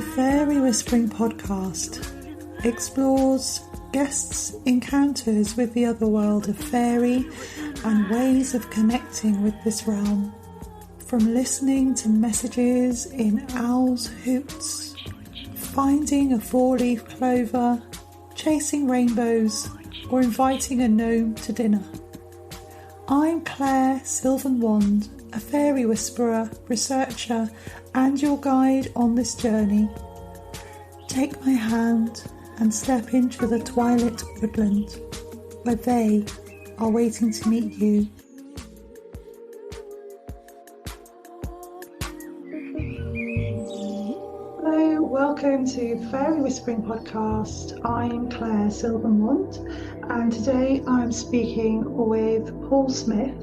The Fairy Whispering podcast explores guests' encounters with the other world of fairy and ways of connecting with this realm. From listening to messages in owls' hoots, finding a four-leaf clover, chasing rainbows, or inviting a gnome to dinner. I'm Claire Sylvan Wand, a fairy whisperer, researcher, and your guide on this journey. Take my hand and step into the twilit woodland, where they are waiting to meet you. Hello, welcome to the Fairy Whispering podcast. I'm Claire Sylvan Wand, and today I'm speaking with Paul Smith,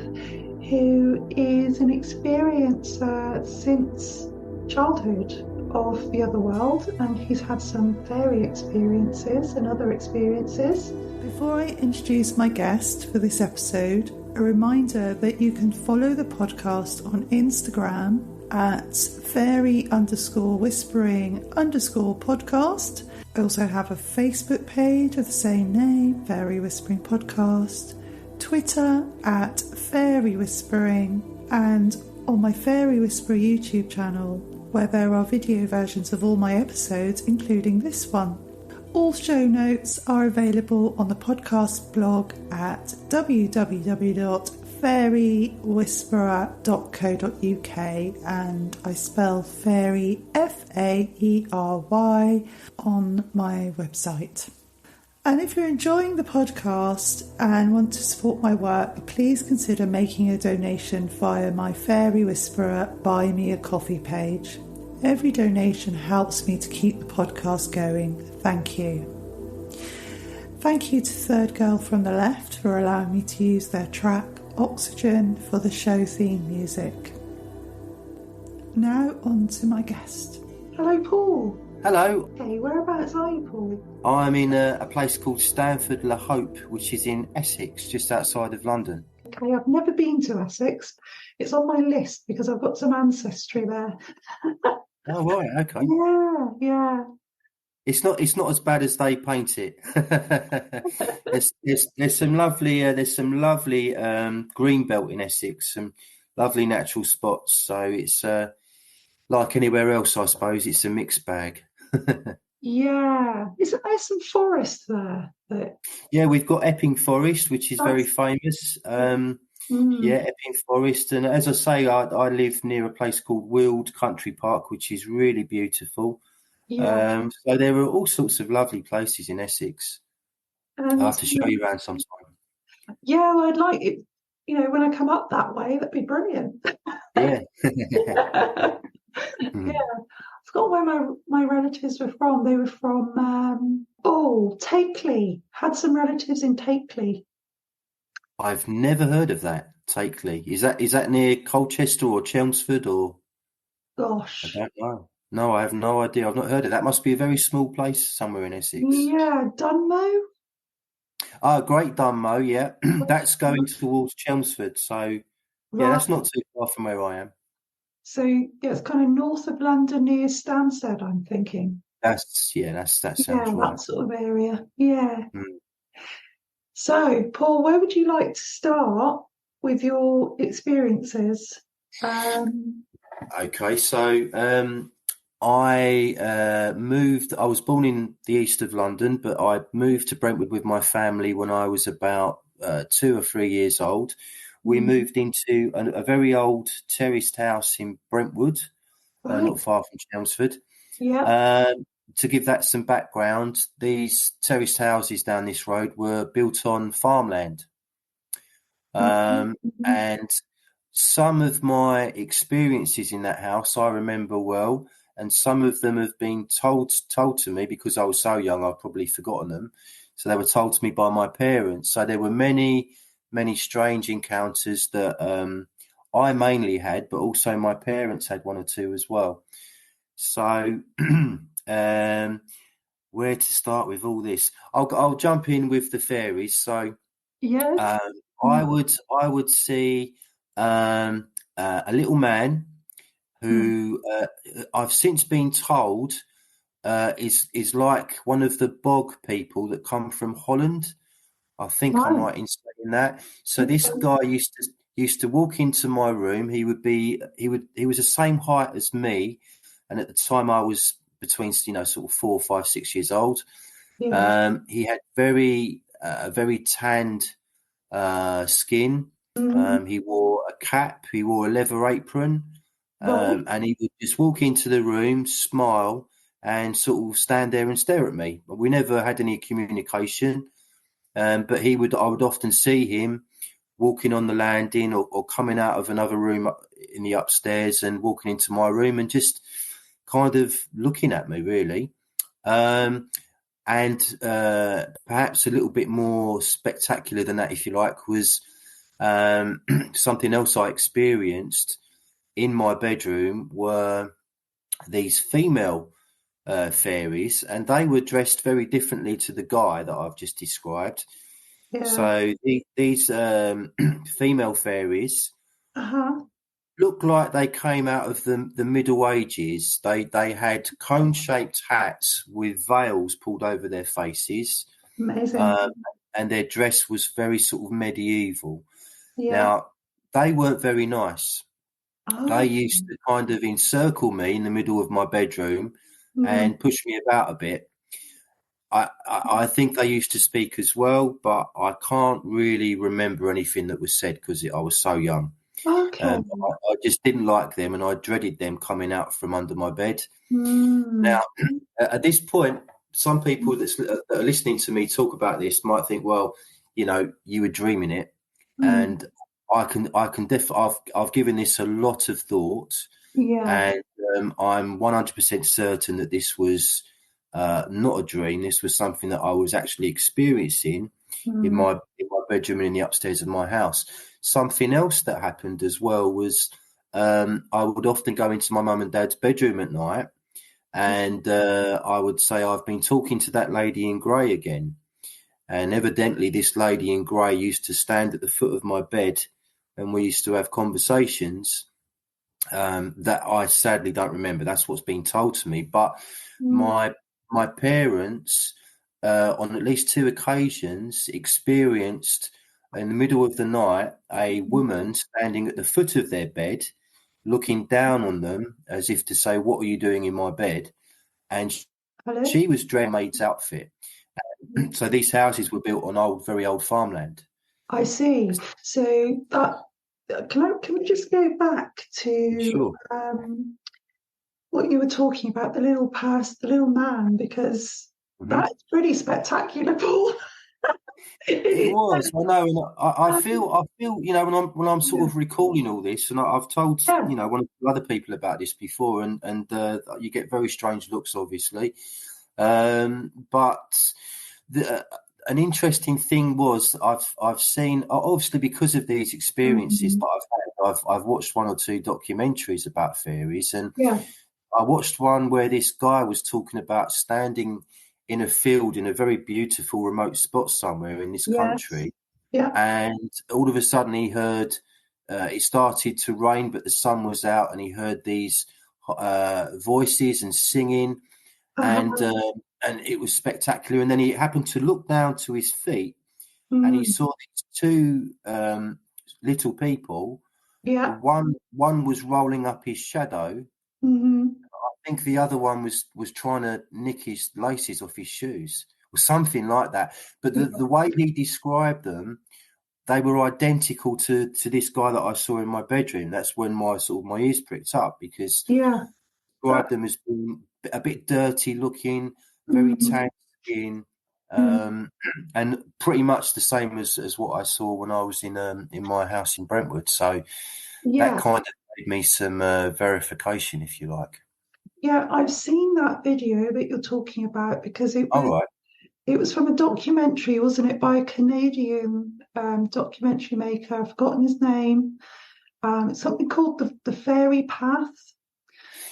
who is an experiencer since childhood of the other world, and he's had some fairy experiences and other experiences. Before I introduce my guest for this episode, a reminder that you can follow the podcast on Instagram at fairy_whispering_podcast. I also have a Facebook page of the same name, Fairy Whispering Podcast, Twitter at Fairy Whispering, and on my Fairy Whisperer YouTube channel, where there are video versions of all my episodes, including this one. All show notes are available on the podcast blog at www.fairywhisperer.co.uk, and I spell fairy F-A-E-R-Y on my website. And if you're enjoying the podcast and want to support my work, please consider making a donation via my Fairy Whisperer Buy Me a Coffee page. Every donation helps me to keep the podcast going. Thank you. Thank you to Third Girl from the Left for allowing me to use their track Oxygen for the show theme music. Now on to my guest. Hello, Paul. Hello. Hey, whereabouts are you, Paul? I'm in a place called Stanford-le-Hope, which is in Essex, just outside of London. Okay, I've never been to Essex. It's on my list because I've got some ancestry there. Oh, right, okay. Yeah. It's not as bad as they paint it. there's some lovely green belt in Essex, some lovely natural spots. So it's like anywhere else, I suppose. It's a mixed bag. Yeah. Isn't there some forest there? Yeah, we've got Epping Forest, which is very famous. Yeah, Epping Forest. And as I say, I live near a place called Weald Country Park, which is really beautiful. Yeah. So there are all sorts of lovely places in Essex. I'll have to show you around sometime. Yeah, well, I'd like it. You know, when I come up that way, that'd be brilliant. Yeah. Yeah. I forgot where my relatives were from. They were from Takeley. Had some relatives in Takeley. I've never heard of that. Takeley. Is that near Colchester or Chelmsford or? Gosh, I don't know. No, I have no idea. I've not heard of that. Must be a very small place somewhere in Essex. Yeah, Dunmow. Oh, Great Dunmow. Yeah, that's going towards Chelmsford. So yeah, that's not too far from where I am. So yeah, it's kind of north of London near Stansted, I'm thinking. That sounds right. That sort of area. Yeah. Mm. So, Paul, where would you like to start with your experiences? Okay, so I moved. I was born in the east of London, but I moved to Brentwood with my family when I was about 2 or 3 years old. We moved into a very old terraced house in Brentwood, not far from Chelmsford. Yeah. To give that some background, these terraced houses down this road were built on farmland. And some of my experiences in that house I remember well, and some of them have been told to me because I was so young I've probably forgotten them. So they were told to me by my parents. So there were many strange encounters that I mainly had, but also my parents had one or two as well. So where to start with all this? I'll jump in with the fairies. So yes. I would see a little man who I've since been told is like one of the bog people that come from Holland. I think I'm Right. right in saying that. So this Okay. guy used to walk into my room. He was the same height as me, and at the time I was between sort of 4, 5, 6 years old. Yeah. He had very tanned skin. Mm, He wore a cap. He wore a leather apron, right. and he would just walk into the room, smile, and sort of stand there and stare at me. We never had any communication. But I would often see him walking on the landing or coming out of another room in the upstairs and walking into my room and just kind of looking at me, really. And perhaps a little bit more spectacular than that, if you like, was something else I experienced in my bedroom were these female fairies, and they were dressed very differently to the guy that I've just described. Yeah. So these female fairies Uh-huh. look like they came out of the Middle Ages. They had cone-shaped hats with veils pulled over their faces, Amazing. um, and their dress was very sort of medieval. Yeah. Now, they weren't very nice. They Oh. used to kind of encircle me in the middle of my bedroom Mm, and push me about a bit. I think they used to speak as well, but I can't really remember anything that was said because I was so young. okay. I just didn't like them, and I dreaded them coming out from under my bed. Mm, Now, at this point, some people that are listening to me talk about this might think, well, you were dreaming it, mm, and I've given this a lot of thought, yeah. and I'm 100% certain that this was not a dream. This was something that I was actually experiencing Mm, in my bedroom and in the upstairs of my house. Something else that happened as well was I would often go into my mum and dad's bedroom at night, and I would say, I've been talking to that lady in grey again. And evidently, this lady in grey used to stand at the foot of my bed, and we used to have conversations that I sadly don't remember. That's what's been told to me. But mm, my my parents, on at least two occasions, experienced in the middle of the night a woman standing at the foot of their bed, looking down on them as if to say, "What are you doing in my bed?" And hello? she was dressed in a maid's outfit. So these houses were built on very old farmland. I see. So that can we just go back to Sure. what you were talking about, the little man, because Mhm. that's pretty spectacular, Paul. It was, I know, and Um, I feel, when I'm sort yeah, of recalling all this, and I've told, yeah, one of the other people about this before, and you get very strange looks, obviously. But an interesting thing was I've seen, obviously because of these experiences mm, that I've watched one or two documentaries about fairies, and yeah, I watched one where this guy was talking about standing in a field in a very beautiful remote spot somewhere in this yes, country, yeah, and all of a sudden he heard it started to rain, but the sun was out, and he heard these voices and singing, and uh-huh, uh, and it was spectacular. And then he happened to look down to his feet, and he mm, saw these two little people. yeah, One was rolling up his shadow. mm, I think the other one was trying to nick his laces off his shoes or something like that. But the way he described them, they were identical to this guy that I saw in my bedroom. That's when my ears pricked up, because yeah, he that, described them as being a bit dirty looking, very mm, tan skin, mm, um, and pretty much the same as what I saw when I was in my house in Brentwood. So that yeah, kind of gave me some verification, if you like. yeah. I've seen that video that you're talking about because All right. it was from a documentary, wasn't it, by a Canadian documentary maker. I've forgotten his name. It's something called the Fairy Path.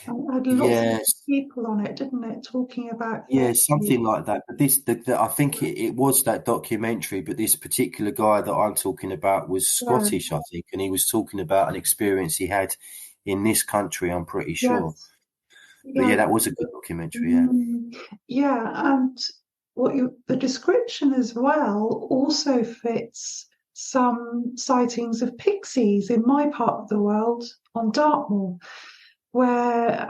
And it had lots of Yes. people on it, didn't it, talking about Yeah, fairies. something like that. But I think it was that documentary, but this particular guy that I'm talking about was Yeah, Scottish, I think, and he was talking about an experience he had in this country, I'm pretty sure. yes, But Yeah. yeah, that was a good documentary. Yeah. Mm, yeah, and the description as well also fits some sightings of pixies in my part of the world on Dartmoor, where,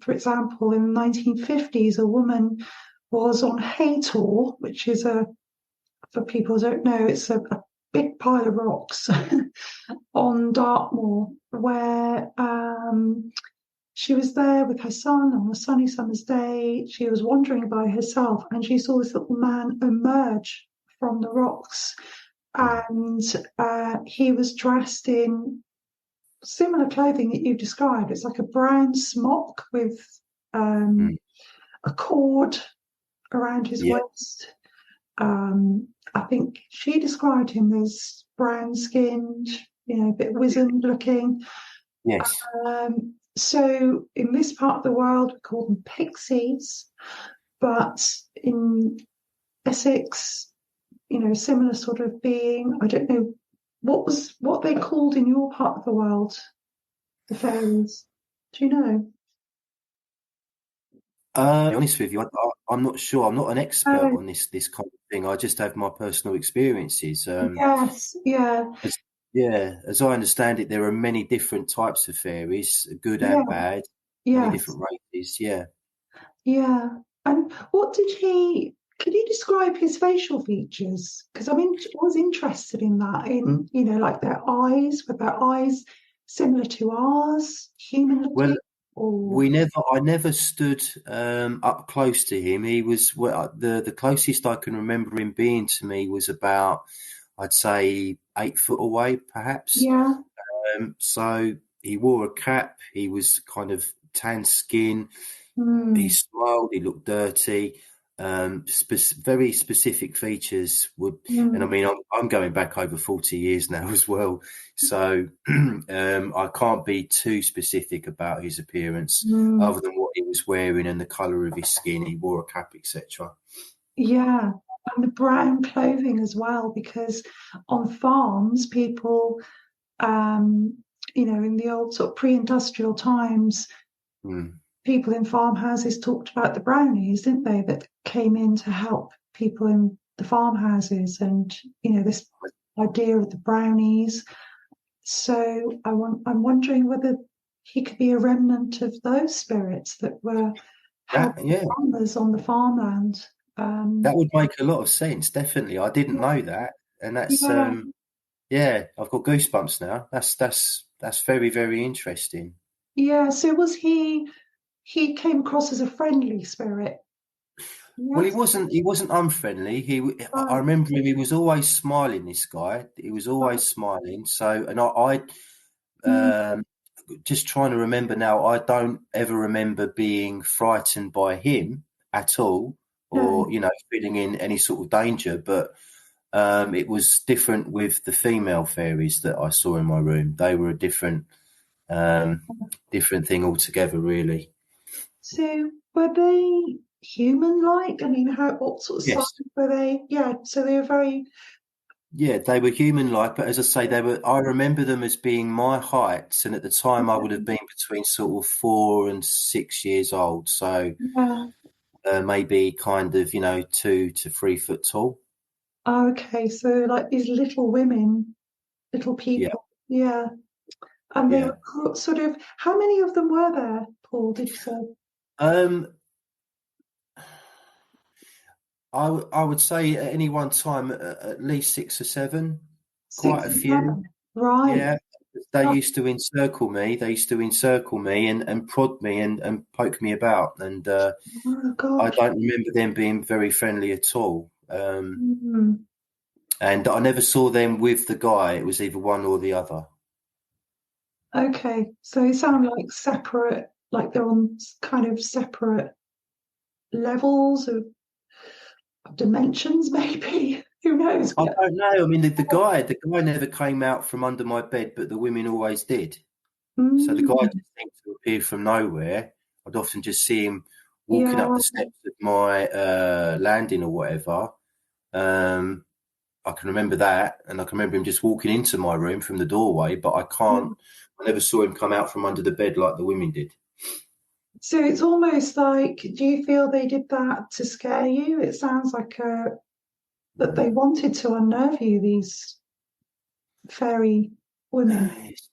for example, in the 1950s, a woman was on Haytor, which is for people who don't know, it's a big pile of rocks on Dartmoor, where she was there with her son on a sunny summer's day. She was wandering by herself and she saw this little man emerge from the rocks. And he was dressed in similar clothing that you described. It's like a brown smock with a cord around his Yeah. waist. I think she described him as brown skinned, a bit wizened looking. Yes. So in this part of the world, we call them pixies, but in Essex, similar sort of being. I don't know what they called in your part of the world, the fairies. Do you know? To be honest with you, I'm not sure. I'm not an expert Oh, on this kind of thing. I just have my personal experiences. yes, yeah, As I understand it, there are many different types of fairies, good yeah, and bad, many yes, different races. Yeah. yeah. And what did he? Could you describe his facial features? Because I was interested in that. Like their eyes, were their eyes similar to ours, human Well, looking, or I never stood up close to him. He was the closest I can remember him being to me was about, I'd say, 8 foot away, perhaps. yeah, So he wore a cap. He was kind of tan skin. He mm, smiled. He looked dirty. Very specific features would, and I mm, mean, I'm going back over 40 years now as well, so I can't be too specific about his appearance, mm, other than what he was wearing and the colour of his skin. He wore a cap, etc. yeah, and the brown clothing as well, because on farms, people, in the old sort of pre-industrial times, Mm. people in farmhouses talked about the brownies, didn't they, that came in to help people in the farmhouses, and this idea of the brownies. So I'm wondering whether he could be a remnant of those spirits that were helping Yeah, farmers on the farmland. that would make a lot of sense. Definitely, I didn't know that, and that's Yeah, yeah, I've got goosebumps now. That's very, very interesting. yeah. So was he? He came across as a friendly spirit. Well, Yes. he wasn't unfriendly. I Right. remember him. He was always smiling. This guy, he was always smiling. So, and Mm, just trying to remember now. I don't ever remember being frightened by him at all, no. or feeling in any sort of danger. But it was different with the female fairies that I saw in my room. They were a um, different thing altogether, really. So were they human-like? I mean, what sort of size Yes. were they? Yeah. So they were very. Yeah, they were human-like, but as I say, they were. I remember them as being my height, and at the time, I would have been between sort of 4 and 6 years old. So Yeah. maybe kind of 2 to 3 foot tall. Okay. So like these little women, little Yeah, people. Yeah. And they yeah. were sort of. How many of them were there, Paul? Did you say? Um, I would say at any one time at least 6 or 7, quite Six a and few. seven. Right. Yeah, they used to encircle me. They used to encircle me and prod me and poke me about, and Oh I gosh. don't remember them being very friendly at all. Mm. And I never saw them with the guy. It was either one or the other. Okay. So they sound like separate, like they're on kind of separate levels of dimensions, maybe. Who knows? I don't know. I mean, the guy never came out from under my bed, but the women always did. So the guy Mm, just seemed to appear from nowhere. I'd often just see him walking up yeah. the steps of my landing or whatever. Um, I can remember that, and I can remember him just walking into my room from the doorway. But I Yeah. never saw him come out from under the bed like the women did. So it's almost like, do you feel they did that to scare you? It sounds like that they wanted to unnerve you, these fairy women. It's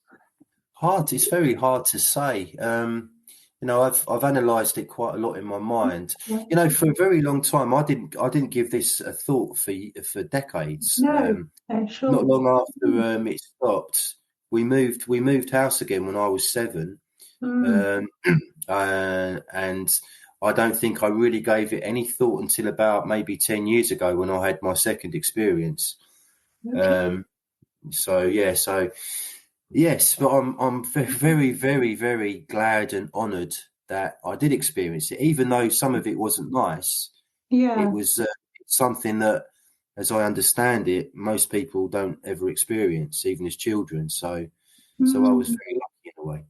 hard. It's very hard to say. I've analysed it quite a lot in my mind. Yeah. For a very long time, I didn't give this a thought for decades. No, no, Not sure. long after it stopped, we moved house again when I was 7, Mm, um, and I don't think I really gave it any thought until about maybe 10 years ago when I had my second experience. okay. Um, so yeah, so yes, but I'm very, very, very glad and honoured that I did experience it, even though some of it wasn't nice. It Yeah. was something that, as I understand it, most people don't ever experience, even as children. So I was Mm. very lucky in a way.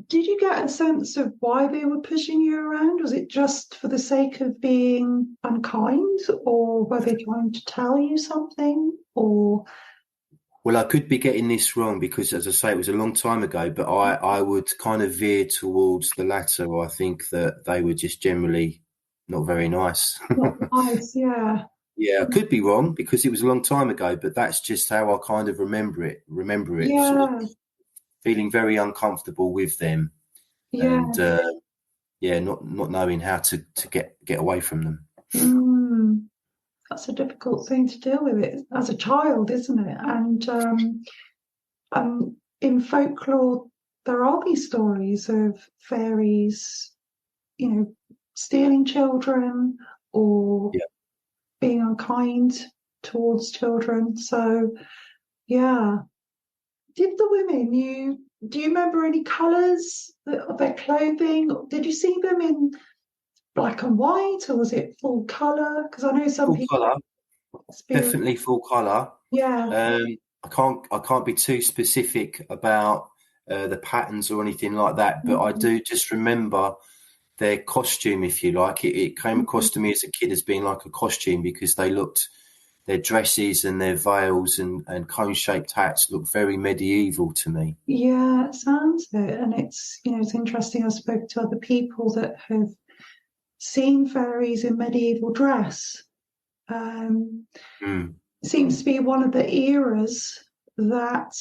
Did you get a sense of why they were pushing you around? Was it just for the sake of being unkind, or were they trying to tell you something? Or Well, I could be getting this wrong because, as I say, it was a long time ago, but I would kind of veer towards the latter. I think that they were just generally not very nice. not nice? Yeah. Yeah, I could be wrong because it was a long time ago, but that's just how I kind of remember it. Remember it sort of Yeah. feeling very uncomfortable with them, and Yeah. yeah, not knowing how to get away from them. Mm. That's a difficult thing to deal with it as a child, isn't it? And in folklore, there are these stories of fairies, stealing children or Yeah. being unkind towards children. So, yeah. Did the women do you remember any colours of their clothing? Did you see them in black and white, or was it full colour? Because I know some Full people colour, experience. definitely full colour. Yeah. I can't be too specific about the patterns or anything like that, but I do just remember their costume, if you like. It came across to me as a kid as being like a costume because their dresses and their veils and cone-shaped hats looked very medieval to me. Yeah, it sounds it. And it's interesting. I spoke to other people that have seen fairies in medieval dress. Um, Mm, it seems to be one of the eras that,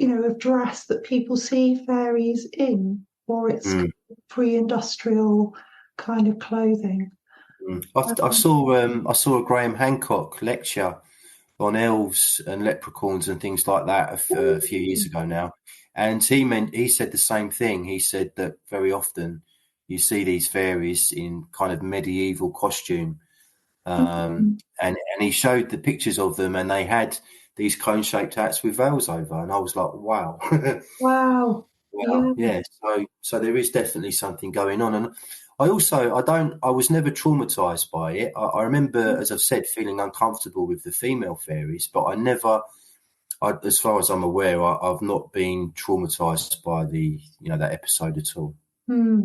of dress that people see fairies in, or it's mm, pre-industrial kind of clothing. mm. I saw a Graham Hancock lecture on elves and leprechauns and things like that a few years ago now, and he said the same thing. He said that very often you see these fairies in kind of medieval costume, and he showed the pictures of them, and they had these cone-shaped hats with veils over, and I was like, wow. Wow. Wow, Yeah. yeah. So there is definitely something going on, and I was never traumatized by it. I remember, as I've said, feeling uncomfortable with the female fairies, but as far as I'm aware, I've not been traumatized by that episode at all. Hmm.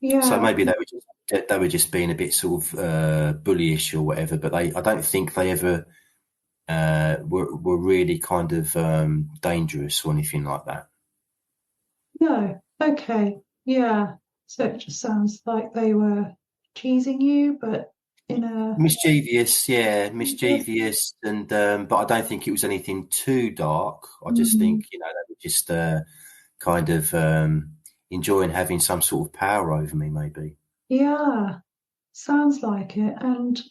So Yeah. maybe they were just being a bit sort of bullyish or whatever, but I don't think they ever were really kind of dangerous or anything like that. No. Okay. Yeah. So it just sounds like they were teasing you, but in a Mischievous, yeah, mischievous, and but I don't think it was anything too dark. I just mm, think they were just kind of enjoying having some sort of power over me, maybe. yeah, sounds like it. And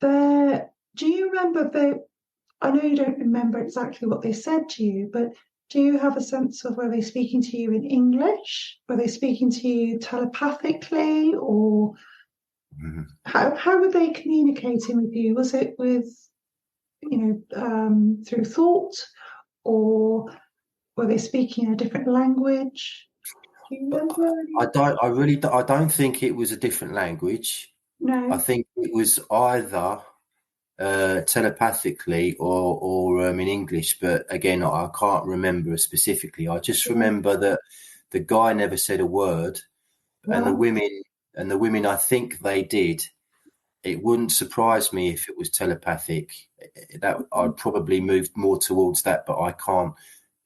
there, do you remember I know you don't remember exactly what they said to you, but do you have a sense of were they speaking to you in English? Were they speaking to you telepathically, or Mhm. how were they communicating with you? Was it with, through thought, or were they speaking a different language? Do you But remember I any? don't. I really. I don't think it was a different language. I No. think it was either telepathically or in English. But again, I can't remember specifically. I just remember that the guy never said a word, and the Well, women and the women. I think they did. It wouldn't surprise me if it was telepathic. That I'd probably moved more towards that, but I can't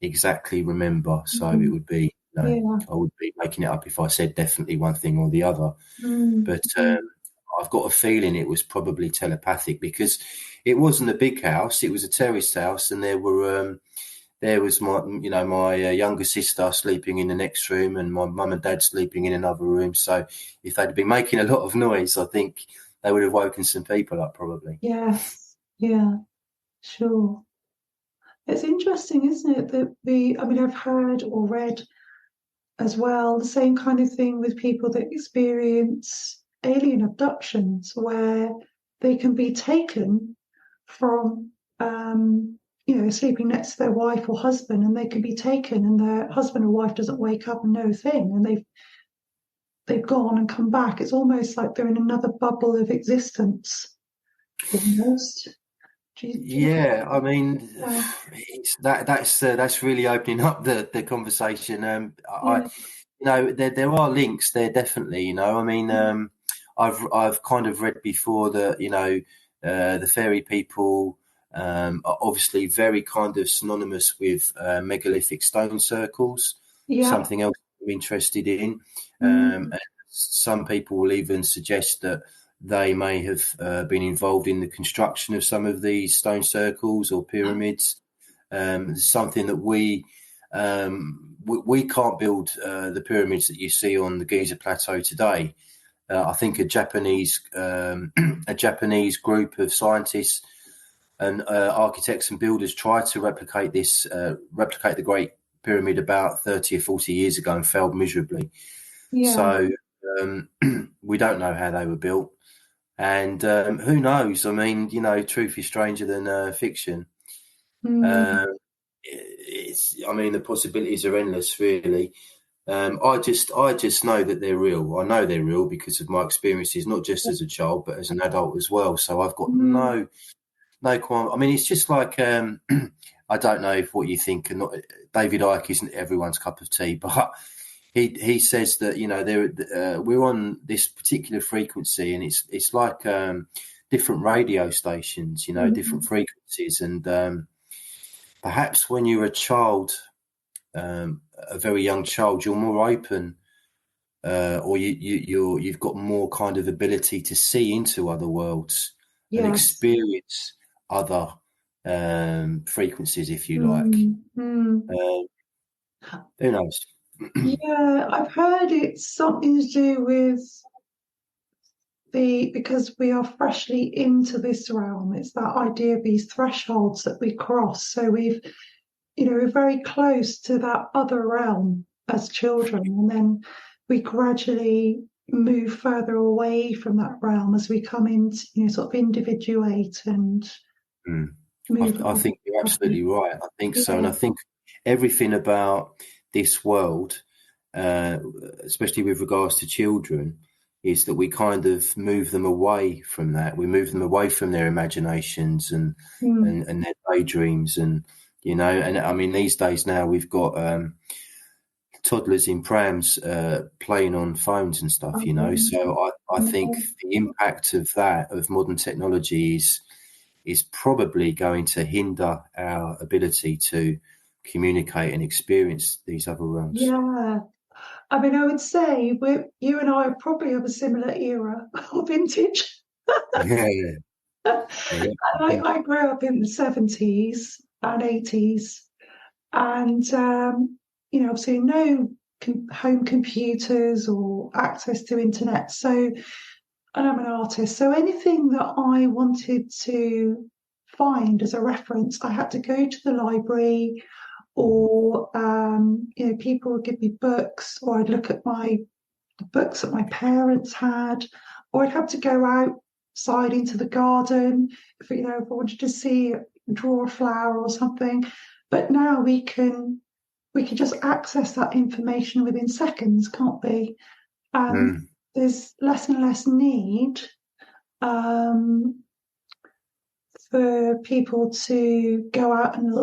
exactly remember. So it mm, would be. No, Yeah. I would be making it up if I said definitely one thing or the other. But I've got a feeling it was probably telepathic because it wasn't a big house; it was a terraced house, and there was my younger sister sleeping in the next room, and my mum and dad sleeping in another room. So if they'd been making a lot of noise, I think they would have woken some people up, probably. Yes. Yeah. Sure. It's interesting, isn't it, that I mean, I've heard or read as well the same kind of thing with people that experience alien abductions, where they can be taken from, sleeping next to their wife or husband, and they can be taken, and their husband or wife doesn't wake up and know a thing, and they've gone and come back. It's almost like they're in another bubble of existence, almost. Yeah, I mean, Yeah. that's really opening up the conversation. Yeah. There are links there definitely. I mean, I've kind of read before that the fairy people are obviously very kind of synonymous with megalithic stone circles. Yeah. Something else I'm interested in. Mm. And some people will even suggest that they may have been involved in the construction of some of these stone circles or pyramids. Something that we can't build the pyramids that you see on the Giza Plateau today. I think a Japanese group of scientists and architects and builders tried to replicate the Great Pyramid about 30 or 40 years ago and failed miserably. Yeah. So we don't know how they were built. And who knows? I mean, truth is stranger than fiction. Mm. I mean, the possibilities are endless, really. I just know that they're real. I know they're real because of my experiences, not just as a child, but as an adult as well. So I've got Mm. no qualm. I mean, it's just like I don't know if what you think. And not, David Icke isn't everyone's cup of tea, but he says that we're on this particular frequency, and it's like different radio stations, different frequencies, and perhaps when you're a child, a very young child, you're more open, or you've got more kind of ability to see into other worlds and Yes. experience other frequencies, if you like. Mm. Mm. Who knows? Yeah, I've heard it's something to do with because we are freshly into this realm. It's that idea of these thresholds that we cross. So we're very close to that other realm as children, and then we gradually move further away from that realm as we come into, sort of individuate and Mm. move. I think you're absolutely right. I think so. And I think everything about this world, especially with regards to children, is that we kind of move them away from that. We move them away from their imaginations and their daydreams, and and I mean these days now we've got toddlers in prams playing on phones and stuff. So I think the impact of modern technology is probably going to hinder our ability to communicate and experience these other realms. Yeah. I mean, I would say you and I are probably of a similar era or vintage. Yeah, yeah. I grew up in the 70s and 80s, and obviously no home computers or access to internet. So, and I'm an artist, so anything that I wanted to find as a reference, I had to go to the library, or people would give me books, or I'd look at the books that my parents had, or I'd have to go outside into the garden if I wanted to draw a flower or something. But now we can just access that information within seconds, can't we? And there's less and less need for people to go out and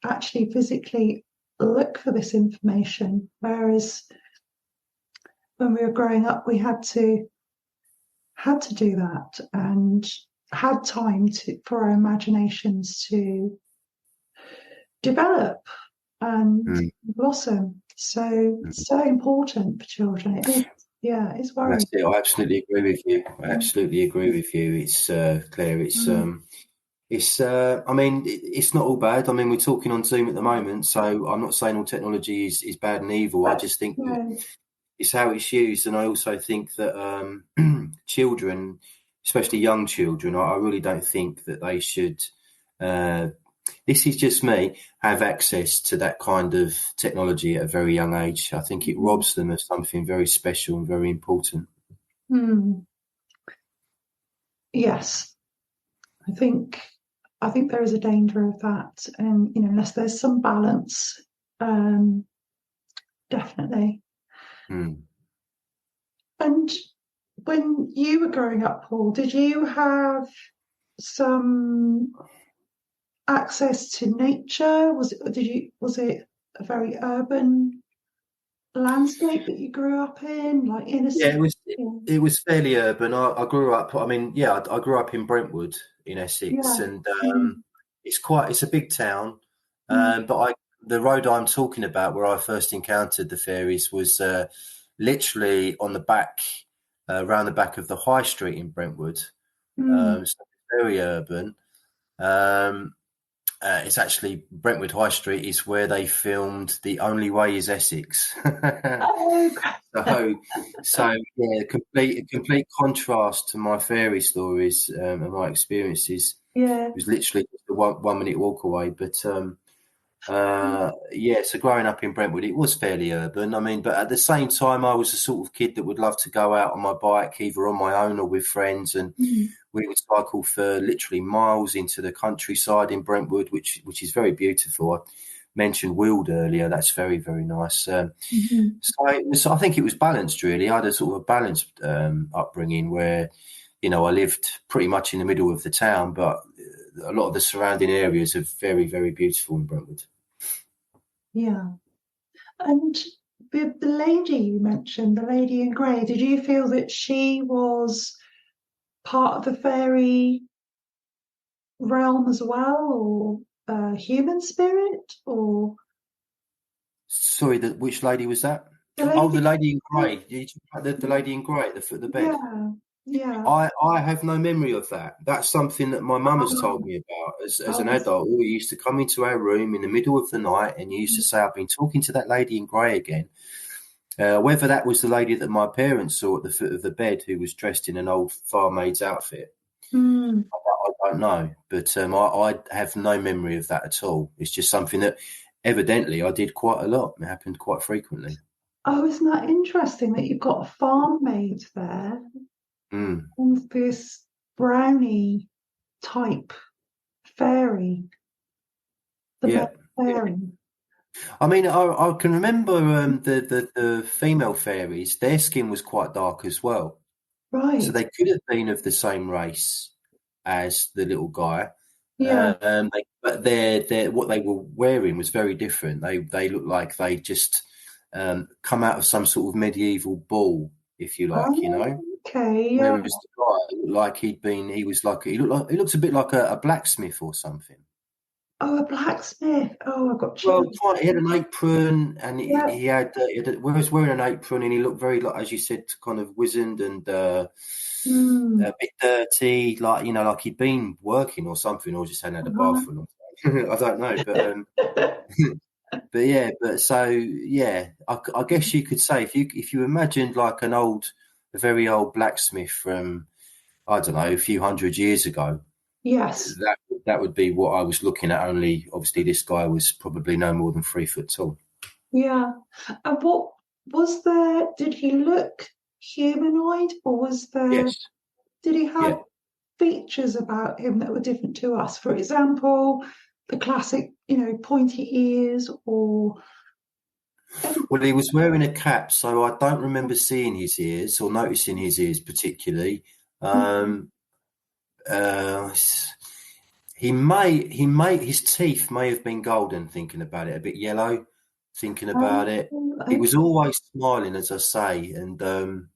actually physically look for this information. Whereas when we were growing up, we had to do that and had time for our imaginations to develop and blossom. So important for children. It is, yeah, it's worrying. That's it. I absolutely agree with you. I absolutely agree with you. It's Claire. I mean, it's not all bad. I mean, we're talking on Zoom at the moment, so I'm not saying all technology is bad and evil. I just think that No. it's how it's used, and I also think that children, especially young children, I really don't think that they should. This is just me, have access to that kind of technology at a very young age. I think it robs them of something very special and very important. Yes, I think there is a danger of that, and unless there's some balance, definitely. Mm. And when you were growing up, Paul, did you have some access to nature? Was it a very urban landscape that you grew up in, like inner Yeah, city? it was fairly urban. I grew up. I mean, yeah, I grew up in Brentwood in Essex, Yeah. and Mm, it's a big town. mm, But the road I'm talking about, where I first encountered the fairies, was literally on the back, around the back of the High Street in Brentwood. mm. So very urban. Um, it's actually Brentwood High Street is where they filmed The Only Way Is Essex. Oh, So, so yeah, complete contrast to my fairy stories and my experiences. yeah. It was literally just a 1 minute walk away. But yeah, so growing up in Brentwood, it was fairly urban. I mean, but at the same time, I was the sort of kid that would love to go out on my bike, either on my own or with friends, and Mm, we would cycle for literally miles into the countryside in Brentwood, which is very beautiful. I mentioned Weald earlier. That's very, very nice. mhm. So I think it was balanced, really. I had a sort of balanced upbringing where, I lived pretty much in the middle of the town, but a lot of the surrounding areas are very, very beautiful in Brentwood. Yeah. And the lady you mentioned, the lady in grey, did you feel that she was part of the fairy realm as well, or human spirit, or Sorry, which lady was that? the Oh, the lady? lady in grey. You talking about the lady in grey at the foot of the bed. Yeah, yeah. I have no memory of that. That's something that my mum has told Um, me about as I an was, adult. He used to come into our room in the middle of the night and he used to say, I've been talking to that lady in grey again. Whether that was the lady that my parents saw at the foot of the bed who was dressed in an old farmaid's outfit, mm, I don't know. But I have no memory of that at all. It's just something that evidently I did quite a lot. It happened quite frequently. oh, isn't that interesting that you've got a farm maid there Mm. and this brownie type fairy, the bed Yeah. fairy? I mean, I can remember the female fairies. Their skin was quite dark as well, so Right. they could have been of the same race as the little guy. Yeah. But their what they were wearing was very different. They looked like they just come out of some sort of medieval ball, if you like, Oh, okay. Yeah. Whereas the guy looked like he looks a bit like a blacksmith or something. Oh, a blacksmith. Oh, I've got Well, chills. he had an apron, and Yeah. he was wearing an apron, and he looked very, like, as you said, kind of wizened and Mm, a bit dirty, like like he'd been working or something, or just hadn't had a right. bathroom. I don't know, but yeah, but so yeah, I guess you could say if you imagined like a very old blacksmith from, I don't know, a few hundred years ago, Yes. that would be what I was looking at. Only obviously this guy was probably no more than 3 foot tall. Yeah. And what was there? Did he look humanoid, or Yes. did he Yeah. have features about him that were different to us? For example, the classic, pointy ears, or Well, he was wearing a cap, so I don't remember seeing his ears or noticing his ears particularly. Um, uh, his teeth may have been golden, thinking about it, a bit yellow, thinking about it. He okay. was always smiling, as I say, and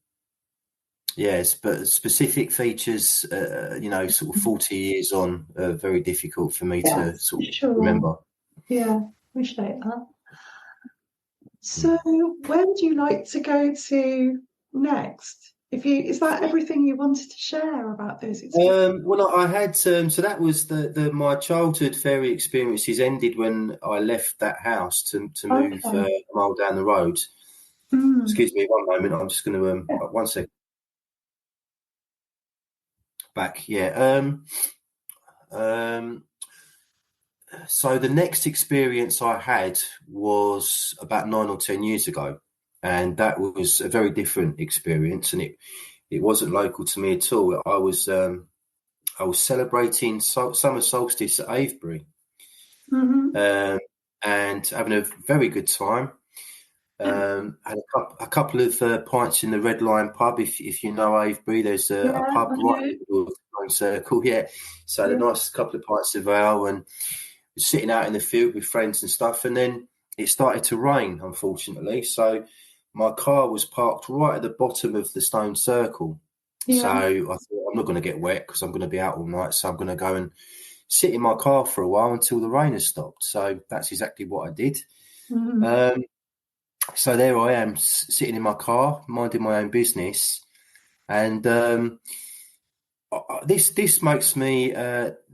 yes, but specific features, sort of 40 years on, are very difficult for me to Yes, sort of sure. remember. Yeah, appreciate that. So, where would you like to go to next? Is that everything you wanted to share about those experiences? Well, I had so that was the my childhood fairy experiences ended when I left that house to move Okay. a mile down the road. Mm. Excuse me, one moment. I'm just going to Yeah. 1 second. Back, yeah. So the next experience I had was about 9 or 10 years ago, and that was a very different experience, and it wasn't local to me at all. I was celebrating summer solstice at Avebury, Mm-hmm. and having a very good time. Had a couple of pints in the Red Lion pub. If you know Avebury, there's a Yeah, pub I right know. in the middle of the Stone Circle. Yeah, so had a Yeah. nice couple of pints of ale and was sitting out in the field with friends and stuff. And then it started to rain, unfortunately. So my car was parked right at the bottom of the Stone Circle. So Yeah. I thought I'm not going to get wet because I'm going to be out all night. So I'm going to go and sit in my car for a while until the rain has stopped. So that's exactly what I did. Mm-hmm. Um, so there I am sitting in my car, minding my own business. And this makes me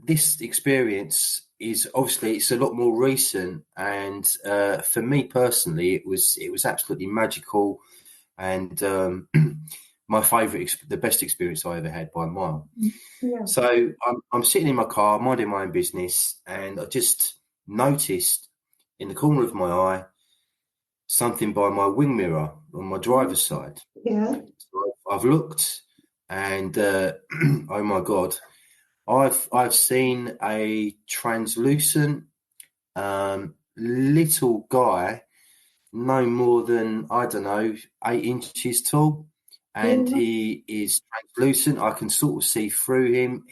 this experience is obviously it's a lot more recent, and for me personally, it was absolutely magical, and my favourite, the best experience I ever had by a mile. Yeah. So I'm sitting in my car, minding my own business, and I just noticed in the corner of my eye something by my wing mirror on my driver's side. Yeah. So I've looked, and oh my god, I've seen a translucent little guy, no more than I don't know 8 inches tall, and Yeah. he is translucent. I can sort of see through him.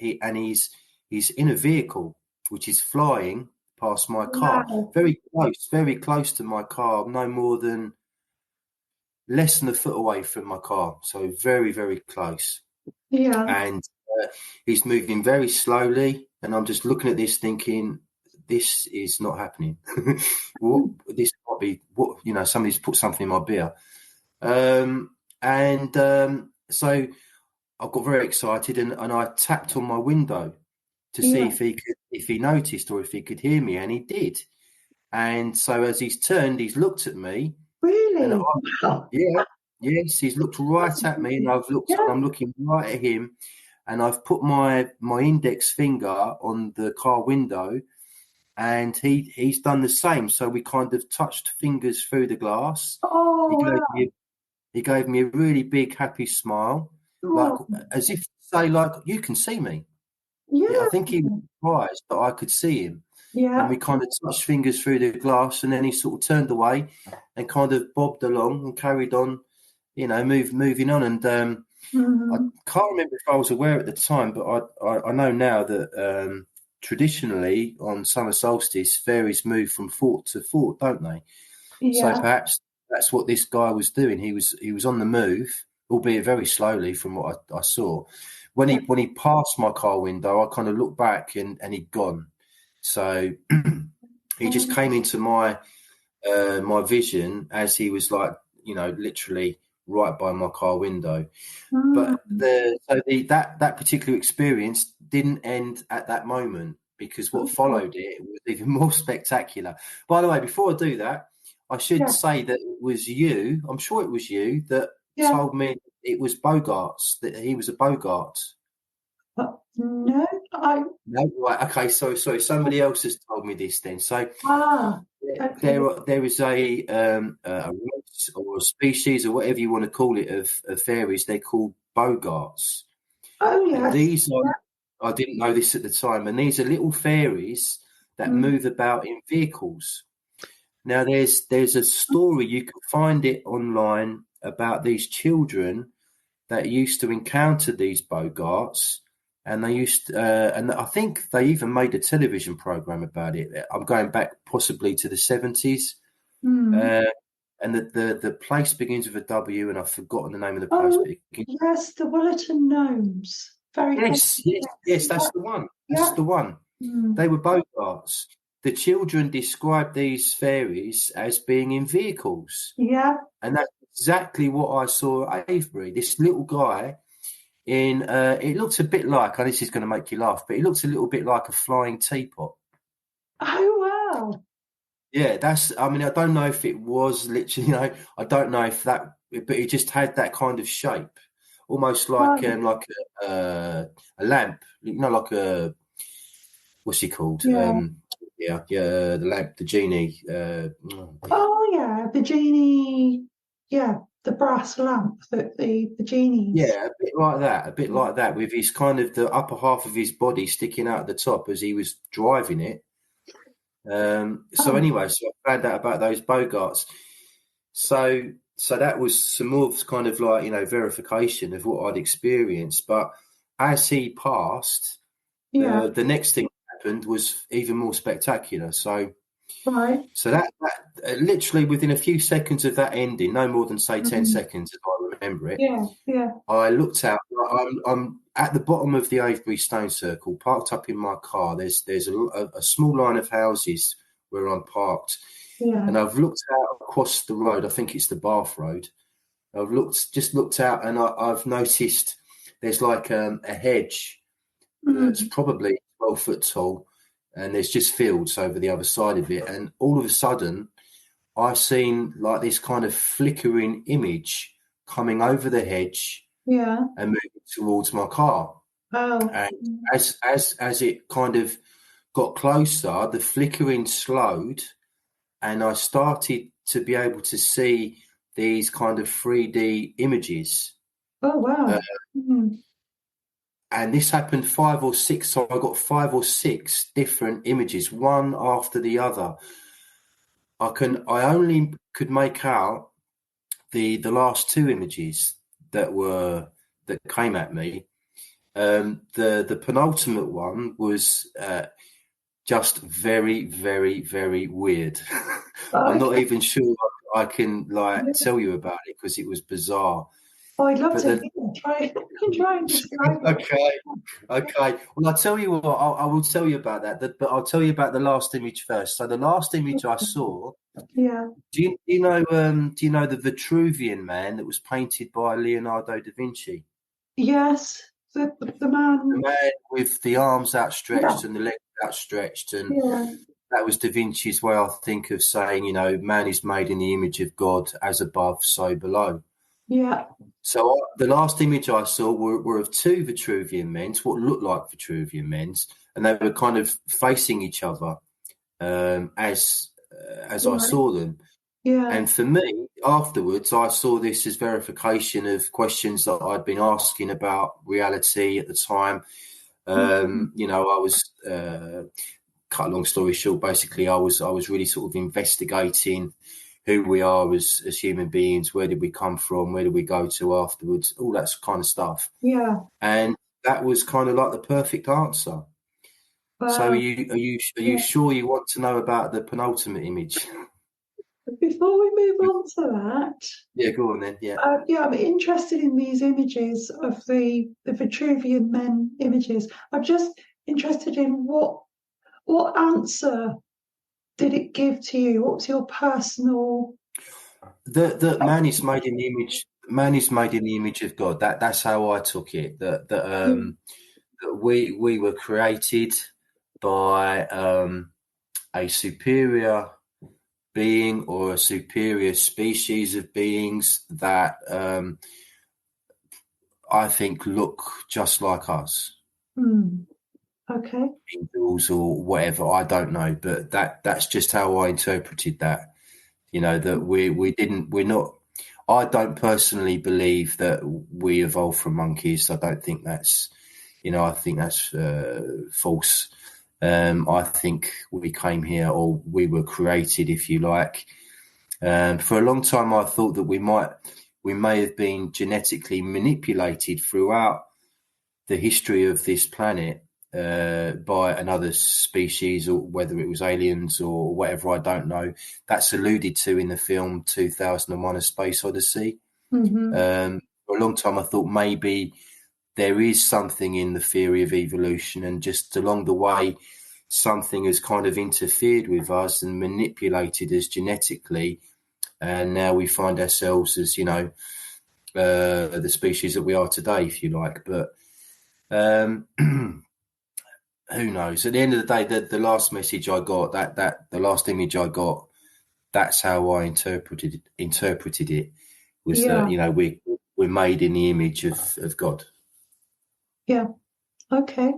He's in a vehicle which is flying past my car, Wow. very close to my car, no more than less than a foot away from my car, so very close. Yeah. And he's moving very slowly, and I'm just looking at this thinking, this is not happening. What this might be, what somebody's put something in my beer. And so I got very excited, and I tapped on my window to see Yeah. if he noticed or if he could hear me, and he did. And so as he's turned, he's looked at me, and Really? Wow. yeah, yes, he's looked right at me, and Yeah. I'm looking right at him, and I've put my index finger on the car window, and he's done the same. So we kind of touched fingers through the glass. Oh, He gave wow. me he gave me a really big happy smile, like Oh, as if to say, like, you can see me. Yeah, I yeah. think he was surprised that I could see him. And Yeah. we kind of touched fingers through the glass, and then he sort of turned away and kind of bobbed along and carried on, moving on. And I Mm-hmm. can't remember if I was aware at the time, but I know now that traditionally on summer solstice, fairies move from fort to fort, don't they? So Yeah. perhaps that's what this guy was doing. He was on the move, albeit very slowly from what I saw. Yeah. When he passed my car window, I kind of looked back and he'd gone. So he just Oh, came into my vision as he was like, literally right by my car window. mm, But that particular experience didn't end at that moment, because what okay. followed it was even more spectacular. By the way, before I do that, I should Yeah. say that it was you, I'm sure it was you, that Yeah. told me it was Boggarts, that he was a Bogart. No, No, right, okay, sorry, somebody else has told me this then. So okay. there is a race or a species or whatever you want to call it of fairies. They're called Boggarts, Oh, and yes. these are, I didn't know this at the time, and these are little fairies that Mm, move about in vehicles. Now there's a story, you can find it online, about these children that used to encounter these Boggarts, and they used and I think they even made a television program about it. I'm going back possibly to the 70s. mm. Uh, and the place begins with a W, and I've forgotten the name of the place, Oh, but it begins. yes, the Willerton gnomes. Very famous. Yes, Yes. that's the one. That's Yeah. the one. Mm. They were Bogarts. the children described these fairies as being in vehicles. Yeah. And that's exactly what I saw at Avebury. This little guy in, it looks a bit like, this is going to make you laugh, but it looks a little bit like a flying teapot. Oh, wow. Yeah, I don't know if it was literally, I don't know if that, but it just had that kind of shape, almost like a lamp, like a, what's it called? Yeah. The lamp, the genie. Oh, yeah. The genie. Yeah. The brass lamp that the genies. Yeah, a bit like that, with his kind of the upper half of his body sticking out at the top as he was driving it. So anyway, so I found out about those Boggarts. So that was some more kind of like, verification of what I'd experienced. But as he passed, Yeah. the next thing that happened was even more spectacular. So Right. that literally within a few seconds of that ending, no more than say 10 Mhm. seconds, if I remember it. Yeah. Yeah. I looked out. I'm at the bottom of the Avebury Stone Circle, parked up in my car. There's a small line of houses where I'm parked, Yeah. and I've looked out across the road. I think it's the Bath Road. I've looked out, and I've noticed there's like a hedge that's probably 12 foot tall, and there's just fields over the other side of it. And all of a sudden, I've seen like this kind of flickering image coming over the hedge. Yeah. And moving towards my car. Oh. And as it kind of got closer, the flickering slowed, and I started to be able to see these kind of 3D images. Oh, wow. And this happened 5 or 6, so I got 5 or 6 different images, one after the other. I only could make out the last 2 images that came at me. The penultimate one was just very, very, very weird. I'm not even sure I can tell you about it because it was bizarre. Oh, I'd love But to try and describe it. Okay. Well, I'll tell you what. I will tell you about that. But I'll tell you about the last image first. So the last image I saw. Yeah. Do you know the Vitruvian man that was painted by Leonardo da Vinci? Yes. The man. The man with the arms outstretched and the legs outstretched, and that was Da Vinci's way, I think, of saying, man is made in the image of God, as above, so below. Yeah. So the last image I saw were of 2 Vitruvian men, what looked like Vitruvian men, and they were kind of facing each other as I saw them. Yeah. And for me, afterwards, I saw this as verification of questions that I'd been asking about reality at the time. I was, cut a long story short, basically, I was really sort of investigating who we are as human beings, where did we come from, where did we go to afterwards, all that kind of stuff. Yeah. And that was kind of like the perfect answer. So are you sure you want to know about the penultimate image? Before we move on to that, Yeah, go on then. Yeah. I'm interested in these images of the Vitruvian men images. I'm just interested in what answer did it give to you? What was your personal? The man is made in the image. Man is made in the image of God. That's how I took it. That we were created by a superior being or a superior species of beings that I think look just like us. Okay. Angels or whatever, I don't know, but that's just how I interpreted that. That we're not. I don't personally believe that we evolved from monkeys. I don't think that's, I think that's false. I think we came here, or we were created, if you like. For a long time, I thought that we may have been genetically manipulated throughout the history of this planet by another species, or whether it was aliens or whatever, I don't know. That's alluded to in the film 2001: A Space Odyssey. For a long time, I thought maybe there is something in the theory of evolution, and just along the way, something has kind of interfered with us and manipulated us genetically, and now we find ourselves as, the species that we are today, if you like. But who knows? At the end of the day, the last message I got, that the last image I got, that's how I interpreted it, was Yeah. that we're made in the image of God. Yeah. Okay.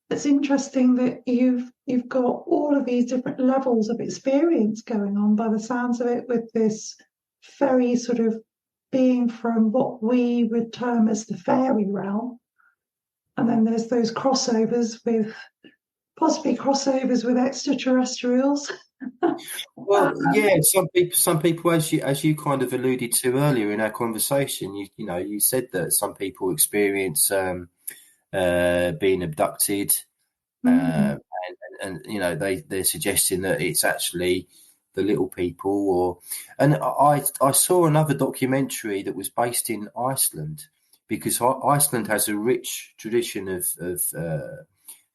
It's interesting that you've got all of these different levels of experience going on by the sounds of it, with this very sort of being from what we would term as the fairy realm. And then there's those possibly crossovers with extraterrestrials. Well, yeah, some people, as you kind of alluded to earlier in our conversation, you said that some people experience being abducted, Mm. and they're suggesting that it's actually the little people. And I saw another documentary that was based in Iceland, because Iceland has a rich tradition of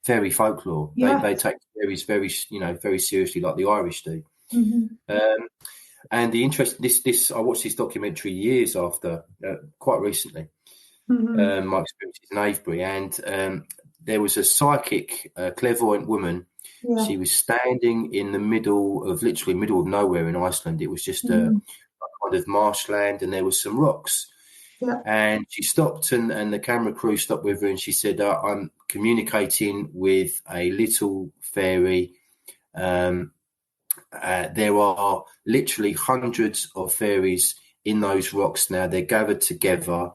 fairy folklore. Yes. They take fairies very seriously, like the Irish do. Mm-hmm. And the interest, this I watched this documentary years after, quite recently. Mm-hmm. My experiences in Avebury, and there was a psychic, clairvoyant woman. Yeah. She was standing in the literally middle of nowhere in Iceland. It was just a kind of marshland, and there was some rocks. Yeah. And she stopped, and the camera crew stopped with her, and she said, I'm communicating with a little fairy. There are literally hundreds of fairies in those rocks now. They're gathered together.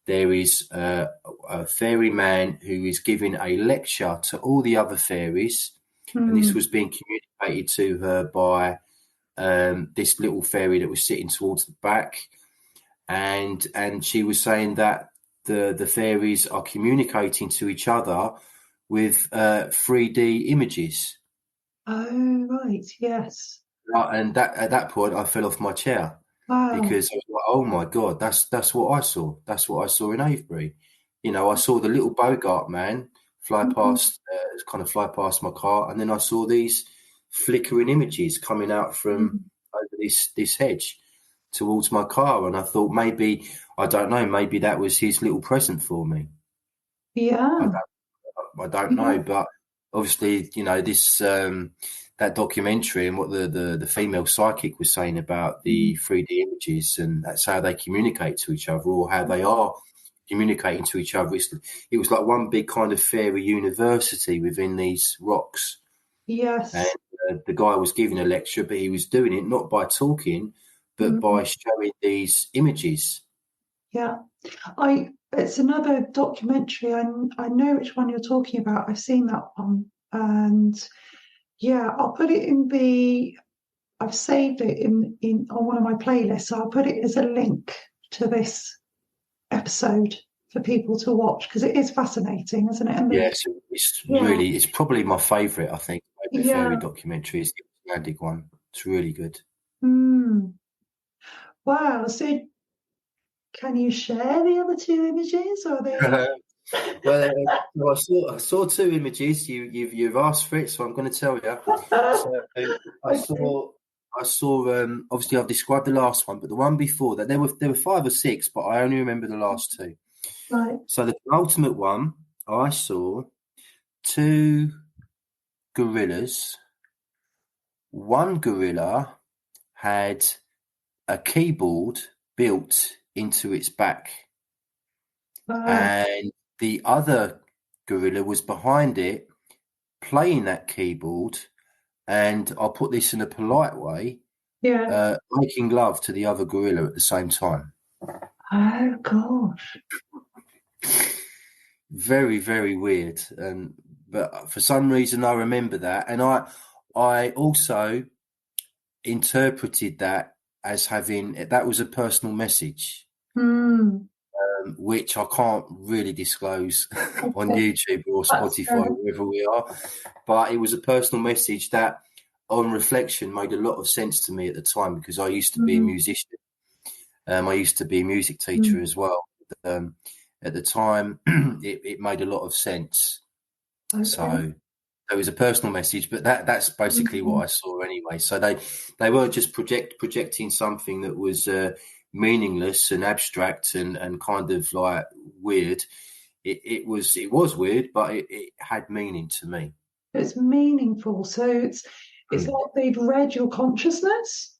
There is a fairy man who is giving a lecture to all the other fairies, and this was being communicated to her by this little fairy that was sitting towards the back, and she was saying that the fairies are communicating to each other with 3D images. Oh, right. Yes. And at that point, I fell off my chair. Wow. Because I was like, oh my God, that's what I saw. That's what I saw in Avebury. I saw the little Bogart man fly past my car, and then I saw these flickering images coming out from over this hedge towards my car, and I thought maybe that was his little present for me. Yeah. I don't know, but obviously, this that documentary and what the female psychic was saying about the 3D images, and that's how they communicate to each other, or how they are communicating to each other. It was like one big kind of fairy university within these rocks. Yes. And the guy was giving a lecture, but he was doing it not by talking, but by showing these images. Yeah. It's another documentary. I know which one you're talking about. I've seen that one. And yeah, I'll put it I've saved it in on one of my playlists. So I'll put it as a link to this episode for people to watch, because it is fascinating, isn't it? And yes, it's probably my favourite, I think, fairy documentary is the Icelandic one. It's really good. Wow. So can you share the other two images, or are they? Well, I saw two images. You've asked for it, so I'm going to tell you. So I saw. Obviously, I've described the last one, but the one before that, there were 5 or 6, but I only remember the last 2. Right. So the penultimate one, I saw 2 gorillas. One gorilla had a keyboard built into its back, and the other gorilla was behind it playing that keyboard, and I'll put this in a polite way, making love to the other gorilla at the same time. Oh gosh. Very, very weird. But for some reason I remember that, and I also interpreted that as having, that was a personal message. Which I can't really disclose on YouTube or Spotify, wherever we are. But it was a personal message that, on reflection, made a lot of sense to me at the time, because I used to be a musician. I used to be a music teacher as well. At the time, it made a lot of sense. So it was a personal message, but that's basically what I saw anyway. So they were just projecting something that was meaningless and abstract and kind of like weird. It was weird, but it had meaning to me. It's meaningful. So it's like they've read your consciousness.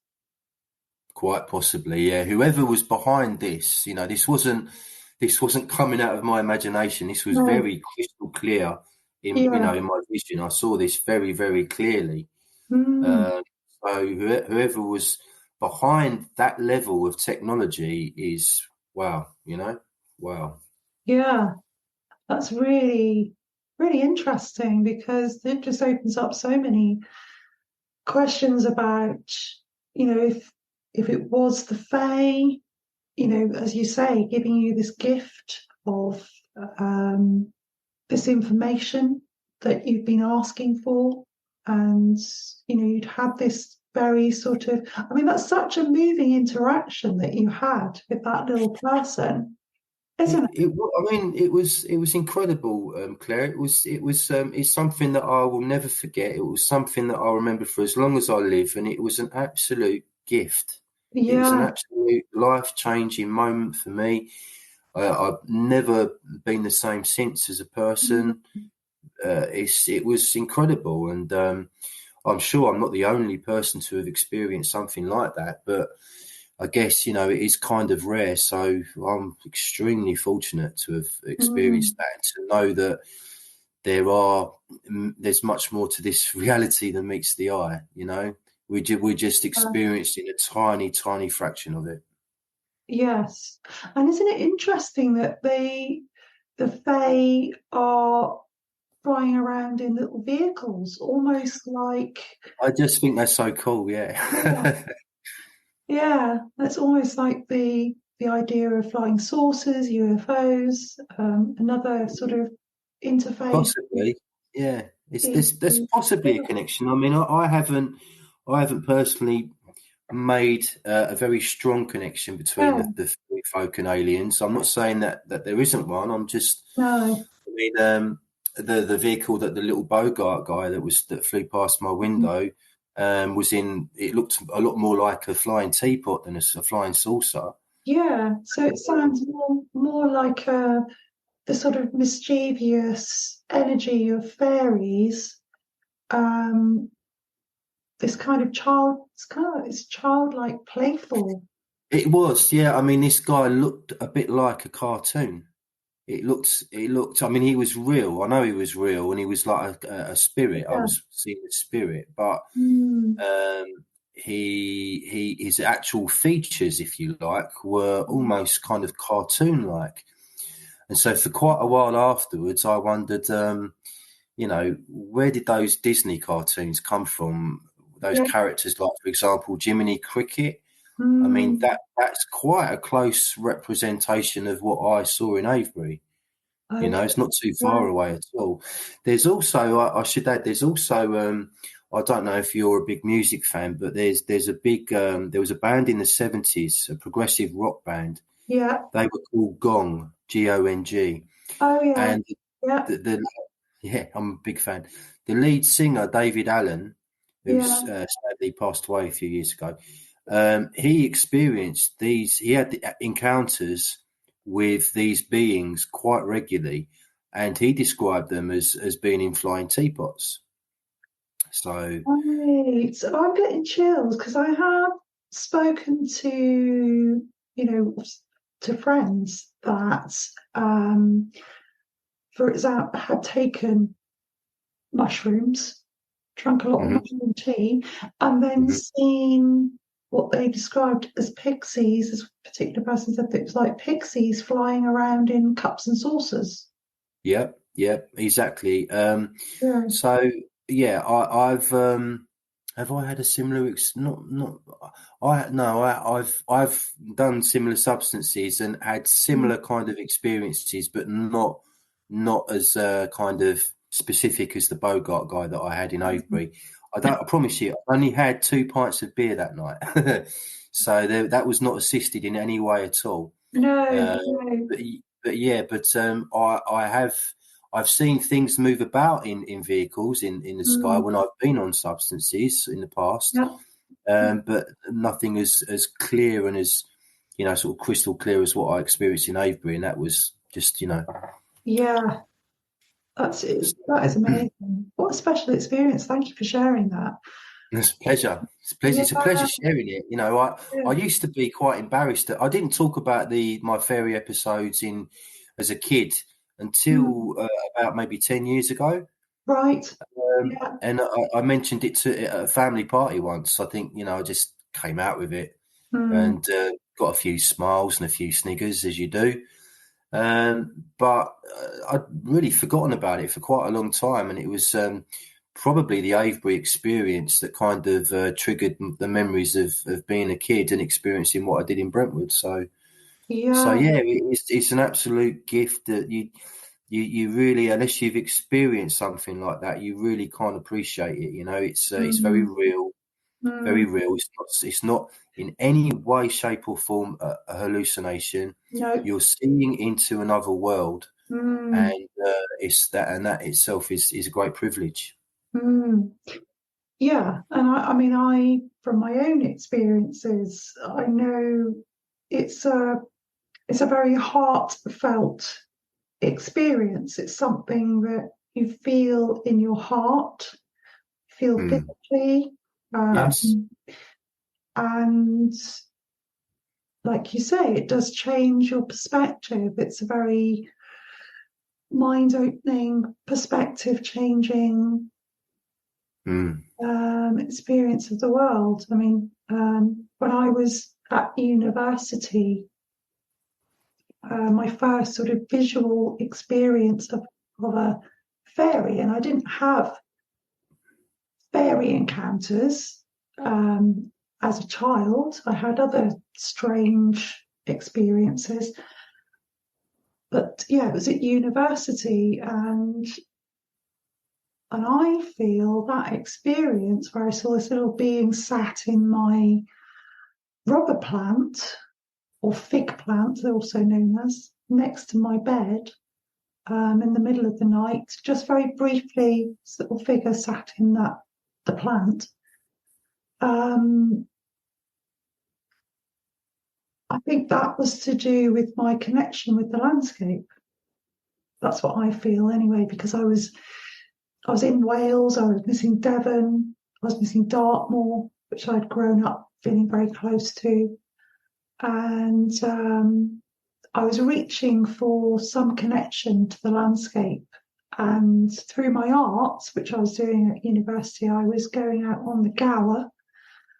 Quite possibly, yeah. Whoever was behind this, this wasn't coming out of my imagination. This was No. very crystal clear Yeah. in my vision. I saw this very, very clearly. Mm. So whoever was behind that level of technology is wow, wow. Yeah. That's really, really interesting because it just opens up so many questions about, if it was the Fae, as you say, giving you this gift of um, this information that you've been asking for, and you'd had this very sort of, I mean, that's such a moving interaction that you had with that little person, isn't it? I mean, it was incredible, Claire. It's something that I will never forget. It was something that I'll remember for as long as I live, and it was an absolute gift. It was an Yeah. absolute life-changing moment for me. I've never been the same since as a person. It was incredible, and I'm sure I'm not the only person to have experienced something like that. But I guess it is kind of rare, so I'm extremely fortunate to have experienced Mm. that and to know that there's much more to this reality than meets the eye. We're just experiencing a tiny, tiny fraction of it. Yes. And isn't it interesting that the Fae are flying around in little vehicles, almost like, I just think that's so cool. yeah, Yeah. yeah, that's almost like the idea of flying saucers, UFOs, another sort of interface. Possibly, yeah. There's into- possibly a connection. I mean, I haven't personally made a very strong connection between Yeah, the free folk and aliens. I'm not saying that there isn't one. no. I mean, the vehicle that the little Bogart guy that flew past my window was in. It looked a lot more like a flying teapot than a flying saucer. Yeah, so it sounds more like the sort of mischievous energy of fairies. Um, this kind of it's childlike, playful. It was, yeah. I mean, this guy looked a bit like a cartoon. I mean, he was real. I know he was real, and he was like a spirit. I Yeah. was seeing a spirit, but Mm. um, his actual features, if you like, were almost kind of cartoon-like. And so, for quite a while afterwards, I wondered, where did those Disney cartoons come from? Those Yeah. characters, like for example, Jiminy Cricket. I mean, Mm. that's quite a close representation of what I saw in Avebury. Okay. It's not too Yeah. far away at all. There's also, I should add, there's also, I don't know if you're a big music fan, but there's a big, there was a band in the 70s, a progressive rock band. Yeah. They were called Gong, Gong, Oh yeah. and Yeah. yeah, I'm a big fan. The lead singer, David Allen, who's Yeah. sadly passed away a few years ago, he experienced these. He had encounters with these beings quite regularly, and he described them as being in flying teapots. So, Right. So I'm getting chills because I have spoken to, to friends that, for example, had taken mushrooms, drunk a lot of mhm, mushroom tea, and then mhm. seen what they described as pixies. This particular person said that it was like pixies flying around in cups and saucers. Yep, exactly. Yeah. So yeah, I've have I had a similar not I no I've done similar substances and had Mm. similar kind of experiences, but not as kind of specific as the Bogart guy that I had in Avebury. I promise you, I only had 2 pints of beer that night, so that was not assisted in any way at all. No, Uh, no. but yeah, but I have. I've seen things move about in vehicles in the sky when I've been on substances in the past, but nothing as clear and as, sort of crystal clear as what I experienced in Avebury, and that was just, Yeah, that is amazing. What a special experience. Thank you for sharing that. It's a pleasure. It's a pleasure sharing it. I used to be quite embarrassed that I didn't talk about my fairy episodes as a kid until about maybe 10 years ago. Right. And I mentioned it at a family party once. I think, I just came out with it and got a few smiles and a few sniggers, as you do. But I'd really forgotten about it for quite a long time. And it was probably the Avebury experience that kind of triggered the memories of being a kid and experiencing what I did in Brentwood. So it's an absolute gift that you really, unless you've experienced something like that, you really can't appreciate it. It's very real, very real. It's not in any way, shape, or form a hallucination. No. You're seeing into another world, and that itself is a great privilege. Yeah, and I from my own experiences, I know it's a very heartfelt experience. It's something that you feel in your heart, feel physically, Yes. and like you say, it does change your perspective. It's a very mind-opening, perspective-changing experience of the world. I mean, when I was at university, my first sort of visual experience of a fairy, and I didn't have fairy encounters as a child. I had other strange experiences. But yeah, it was at university, and I feel that experience where I saw this little being sat in my rubber plant, or fig plant, they're also known as, next to my bed in the middle of the night. Just very briefly, this little figure sat in the plant. I think that was to do with my connection with the landscape. That's what I feel anyway, because I was in Wales, I was missing Devon, I was missing Dartmoor, which I'd grown up feeling very close to. And I was reaching for some connection to the landscape. And through my arts, which I was doing at university, I was going out on the Gower,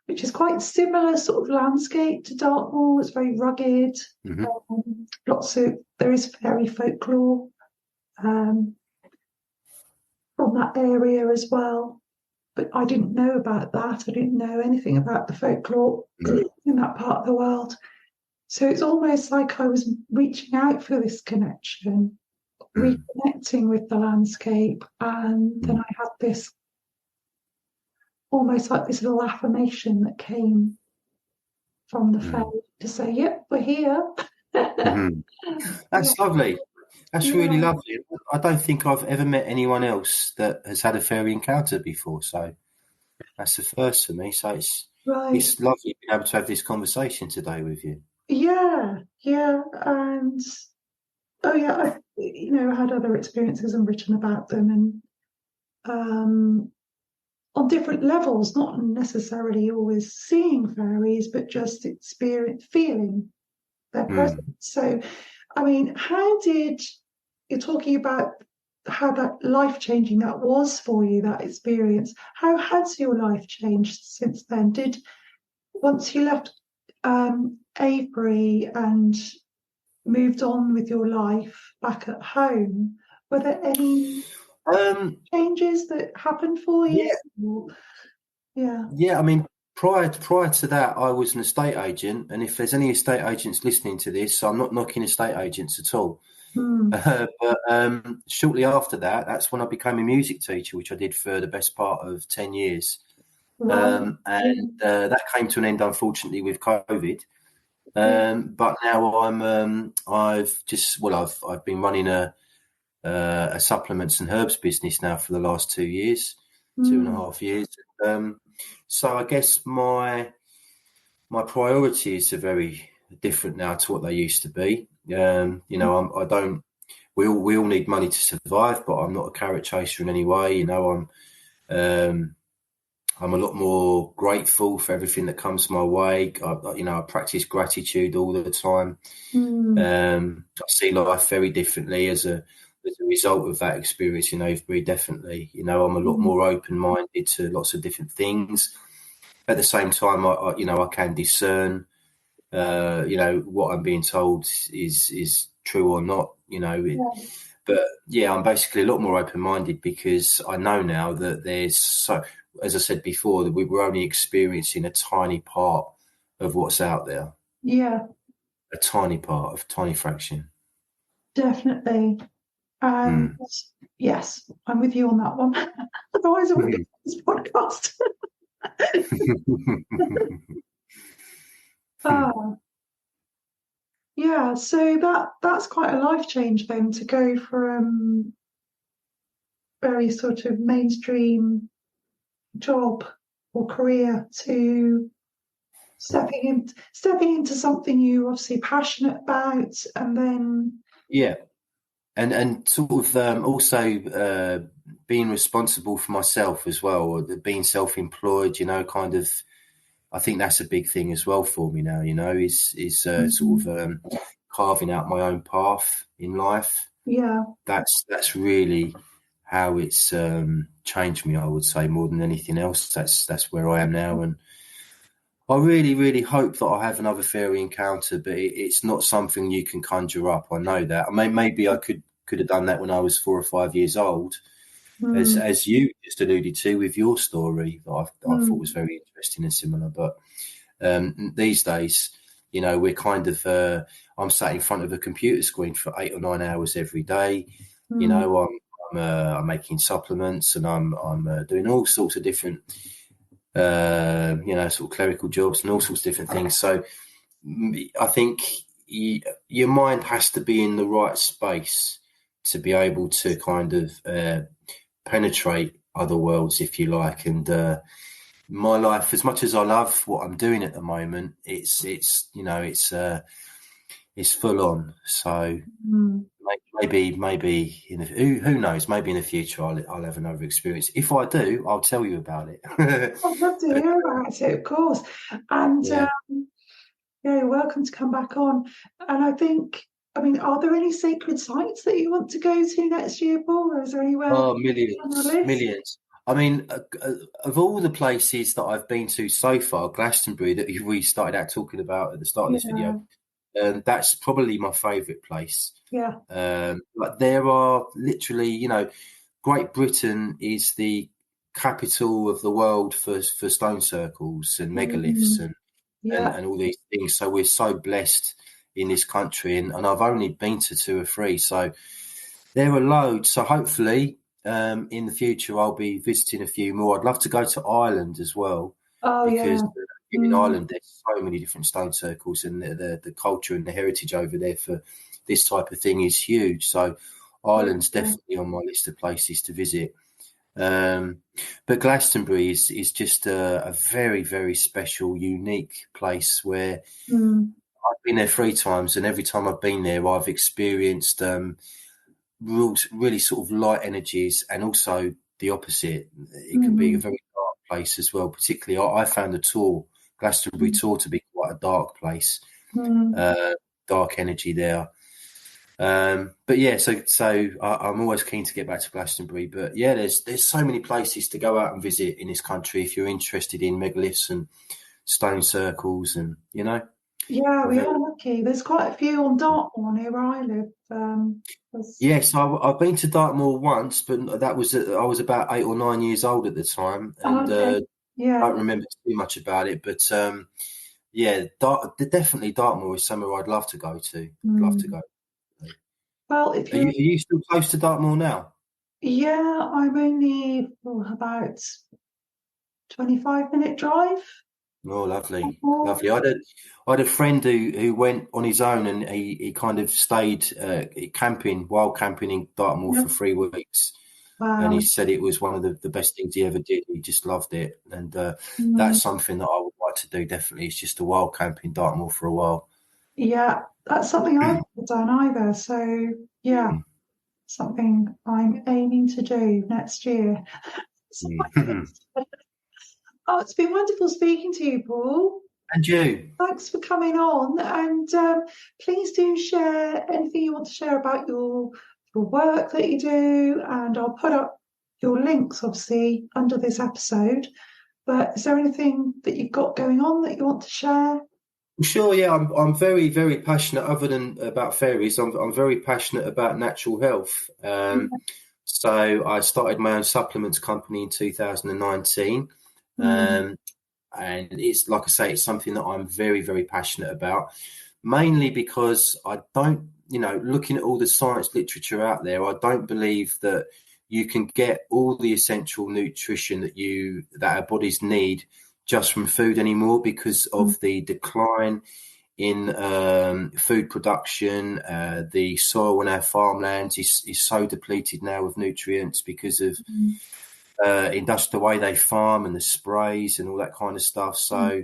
which is quite similar sort of landscape to Dartmoor. It's very rugged. There is fairy folklore from that area as well. But I didn't know about that. I didn't know anything about the folklore in that part of the world. So it's almost like I was reaching out for this connection, reconnecting with the landscape. And then I had this, almost like this little affirmation that came from the fairy to say, yep, we're here. That's lovely. That's really lovely. I don't think I've ever met anyone else that has had a fairy encounter before. So that's the first for me. So it's lovely being able to have this conversation today with you. Yeah. And I had other experiences and written about them, and on different levels, not necessarily always seeing fairies, but just feeling their presence. So, I mean, you're talking about how that life-changing that was for you, that experience. How has your life changed since then? Once you left Avebury and moved on with your life back at home, were there any changes that happened for you? Yeah. I mean, prior to that, I was an estate agent, and if there's any estate agents listening to this, I'm not knocking estate agents at all. But shortly after that, that's when I became a music teacher, which I did for the best part of 10 years. That came to an end, unfortunately, with COVID. But now I've been running a a supplements and herbs business now for the last 2 years, Mm. 2.5 years. So I guess my priorities are very different now to what they used to be. I don't. We all need money to survive, but I'm not a carrot chaser in any way. I'm a lot more grateful for everything that comes my way. I practice gratitude all the time. I see life very differently as a result of that experience in Avebury. Definitely, I'm a lot more open-minded to lots of different things. At the same time, I can discern, what I'm being told is true or not. But yeah, I'm basically a lot more open-minded because I know now that as I said before, that we were only experiencing a tiny part of what's out there. Yeah, A tiny part, a tiny fraction. definitely. And yes, I'm with you on that one. Otherwise, I wouldn't be on this podcast. Yeah, so that's quite a life change then, to go from very sort of mainstream job or career to stepping into something you're obviously passionate about, and then Yeah, and sort of also being responsible for myself as well, or being self-employed. Kind of. I think that's a big thing as well for me now. Is sort of carving out my own path in life. yeah, That's really how it's changed me. I would say more than anything else. That's where I am now, and I really, really hope that I have another fairy encounter, but it's not something you can conjure up. I know that. I mean, maybe I could have done that when I was 4 or 5 years old, as you just alluded to with your story, that I thought was very interesting and similar. But these days, we're kind of I'm sat in front of a computer screen for 8 or 9 hours every day. I'm making supplements, and I'm doing all sorts of different sort of clerical jobs and all sorts of different things. So I think your mind has to be in the right space to be able to kind of penetrate other worlds, if you like. And my life, as much as I love what I'm doing at the moment, it's full on. So maybe who knows? Maybe in the future I'll have another experience. If I do, I'll tell you about it. I'd love to hear about it, of course. And Yeah. you're welcome to come back on. And I mean, are there any sacred sites that you want to go to next year, Paul? Or is there anywhere Oh, on your list? millions. I mean, of all the places that I've been to so far, Glastonbury, that we started out talking about at the start of this video, that's probably my favourite place. Yeah. But there are literally, Great Britain is the capital of the world for stone circles and megaliths and all these things. So we're so blessed in this country, and I've only been to 2 or 3. So there are loads. So hopefully in the future I'll be visiting a few more. I'd love to go to Ireland as well. Oh, because yeah. in Ireland there's so many different stone circles, and the culture and the heritage over there for this type of thing is huge. So Ireland's definitely on my list of places to visit. But Glastonbury is just a very, very special, unique place where I've been there 3 times, and every time I've been there I've experienced really sort of light energies, and also the opposite. It can be a very dark place as well. Particularly, I found the Glastonbury tour, to be quite a dark place, dark energy there. But yeah, so I'm always keen to get back to Glastonbury. But yeah, there's so many places to go out and visit in this country if you're interested in megaliths and stone circles, and Yeah, we are lucky. There's quite a few on Dartmoor near where I live. Yes, I've been to Dartmoor once, but that was I was about 8 or 9 years old at the time, and I don't remember too much about it. But yeah, definitely Dartmoor is somewhere I'd love to go to. Love to go. Well, if Are you still close to Dartmoor now? Yeah, I'm only about 25-minute drive. Oh, lovely, Oh, lovely. I had a friend who went on his own, and he kind of stayed camping, wild camping in Dartmoor yeah. for 3 weeks. And he Wow. said it was one of the best things he ever did. He just loved it. And Mm, that's something that I would like to do, definitely. It's just a wild camp in Dartmoor for a while. yeah, that's something I've never done either. So, yeah, Mm. something I'm aiming to do next year. So, Mm. oh, it's been wonderful speaking to you, Paul. And you? Thanks for coming on. And please do share anything you want to share about your work that you do. And I'll put up your links, obviously, under this episode. But is there anything that you've got going on that you want to share? Sure, yeah, I'm very, very passionate. Other than about fairies, I'm very passionate about natural health. So I started my own supplements company in 2019, Mm, and it's like I say, it's something that I'm very, very passionate about. Mainly because I don't, looking at all the science literature out there, I don't believe that you can get all the essential nutrition that our bodies need just from food anymore because mm, of the decline in food production. The soil on our farmlands is so depleted now of nutrients because of mm, the way they farm and the sprays and all that kind of stuff. mm, So,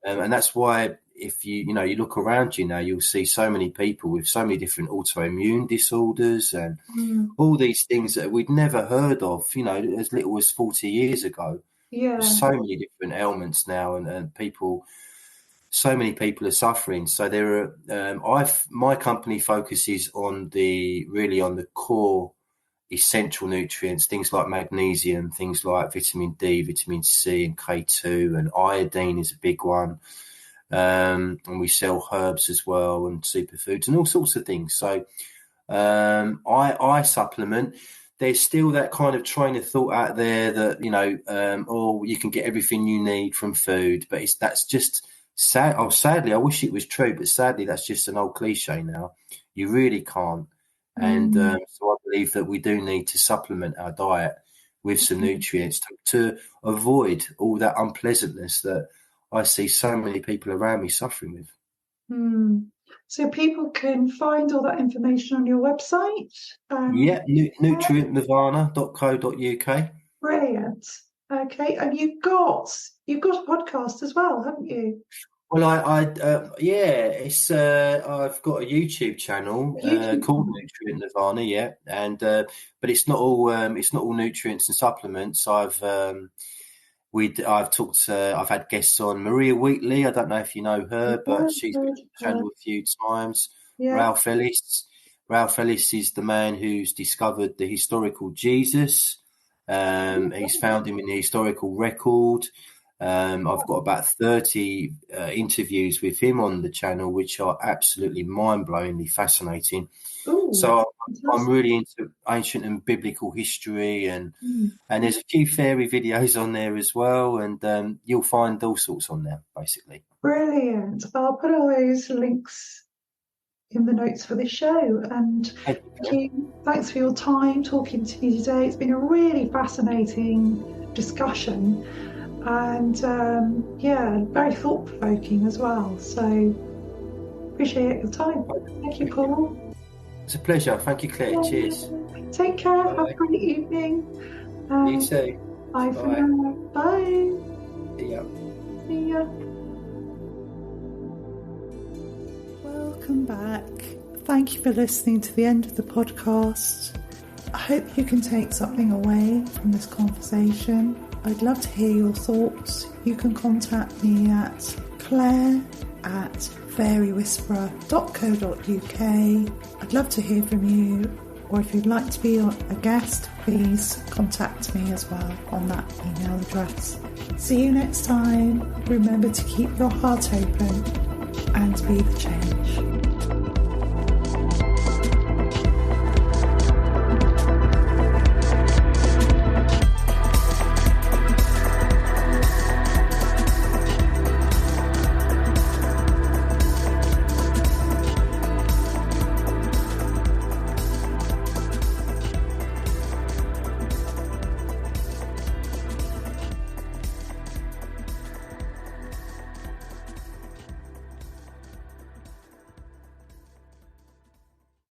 and that's why if you look around you now, you'll see so many people with so many different autoimmune disorders and mm. all these things that we'd never heard of, as little as 40 years ago. There's Yeah. so many different ailments now, and so many people are suffering. So there are, my company focuses on on the core essential nutrients, things like magnesium, things like vitamin D, vitamin C, and K2, and iodine is a big one. And we sell herbs as well, and superfoods, and all sorts of things. So I supplement. There's still that kind of train of thought out there that you can get everything you need from food, but that's just sad. Oh, sadly, I wish it was true, but sadly, that's just an old cliche now. You really can't. And Mm, so I believe that we do need to supplement our diet with some nutrients to avoid all that unpleasantness that I see so many people around me suffering with. mm. So people can find all that information on your website. Yeah, nutrientnirvana.co.uk. Brilliant. Okay, and you've got a podcast as well, haven't you? Well, yeah, I've got a YouTube channel A YouTube called channel. Nutrient Nirvana, yeah, and but it's not all nutrients and supplements. I've had guests on Maria Wheatley. I don't know if you know her, Yeah, but she's been heard on the of her. channel a few times. Yeah. Ralph Ellis. Ralph Ellis is the man who's discovered the historical Jesus. He's found him in the historical record. I've got about 30 interviews with him on the channel, which are absolutely mind-blowingly fascinating. Oh, So I'm fantastic. really into ancient and biblical history, and Mm, there's a few fairy videos on there as well, and you'll find all sorts on there, basically. brilliant. I'll put all those links in the notes for this show. And Thank thank you. you. Thanks for your time talking to me today. It's been a really fascinating discussion and yeah, very thought provoking as well. So appreciate your time. Thank you, Paul. It's a pleasure. Thank you, Claire. Cheers. Take care. Have a Bye. great evening. You too. Bye for Bye. now. Bye. See ya. See ya. Welcome back. Thank you for listening to the end of the podcast. I hope you can take something away from this conversation. I'd love to hear your thoughts. You can contact me at claire@fairywhisperer.co.uk. I'd love to hear from you, or if you'd like to be a guest, please contact me as well on that email address. See you next time. Remember to keep your heart open and be the change.